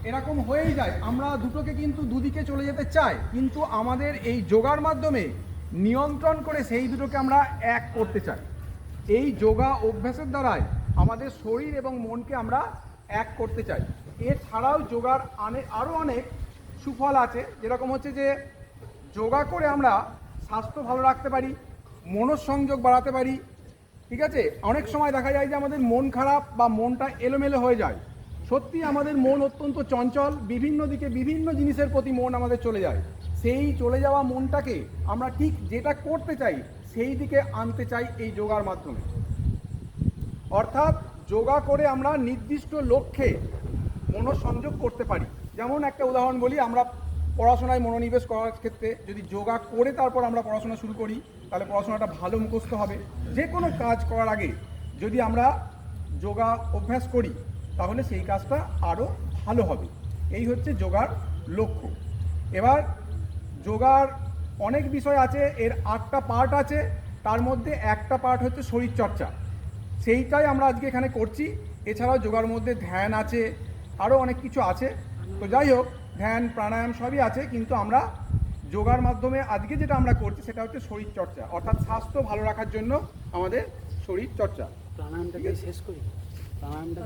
এরকম হয়েই যায়, আমরা দুটোকে কিন্তু দুদিকে চলে যেতে চাই, কিন্তু আমাদের এই যোগার মাধ্যমে নিয়ন্ত্রণ করে সেই দুটোকে আমরা এক করতে চাই। এই যোগা অভ্যাসের দ্বারাই আমাদের শরীর এবং মনকে আমরা এক করতে চাই। এছাড়াও যোগার আরও অনেক সুফল আছে, যেরকম হচ্ছে যে যোগা করে আমরা স্বাস্থ্য ভালো রাখতে পারি, মনঃসংযোগ বাড়াতে পারি। ঠিক আছে, অনেক সময় দেখা যায় যে আমাদের মন খারাপ বা মনটা এলোমেলো হয়ে যায়। সত্যি আমাদের মন অত্যন্ত চঞ্চল, বিভিন্ন দিকে বিভিন্ন জিনিসের প্রতি মন আমাদের চলে যায়। সেই চলে যাওয়া মনটাকে আমরা ঠিক যেটা করতে চাই সেই দিকে আনতে চাই এই যোগার মাধ্যমে। অর্থাৎ যোগা করে আমরা নির্দিষ্ট লক্ষ্যে মনোসংযোগ করতে পারি। যেমন একটা উদাহরণ বলি, আমরা পড়াশোনায় মনোনিবেশ করার ক্ষেত্রে যদি যোগা করে তারপর আমরা পড়াশোনা শুরু করি তাহলে পড়াশোনাটা ভালো মুখস্থ হবে। যে কোনো কাজ করার আগে যদি আমরা যোগা অভ্যাস করি তাহলে সেই কাজটা আরও ভালো হবে। এই হচ্ছে যোগার লক্ষ্য। এবার যোগার অনেক বিষয় আছে, এর 8টা পার্ট আছে, তার মধ্যে একটা পার্ট হচ্ছে শরীরচর্চা, সেইটাই আমরা আজকে এখানে করছি। এছাড়াও যোগার মধ্যে ধ্যান আছে, আরও অনেক কিছু আছে। তো যাই হোক, ধ্যান প্রাণায়াম সবই আছে, কিন্তু আমরা যোগার মাধ্যমে আজকে যেটা আমরা করছি সেটা হচ্ছে শরীরচর্চা, অর্থাৎ স্বাস্থ্য ভালো রাখার জন্য আমাদের শরীরচর্চা। প্রাণায়ামটাকে শেষ করি। প্রাণায়ামটা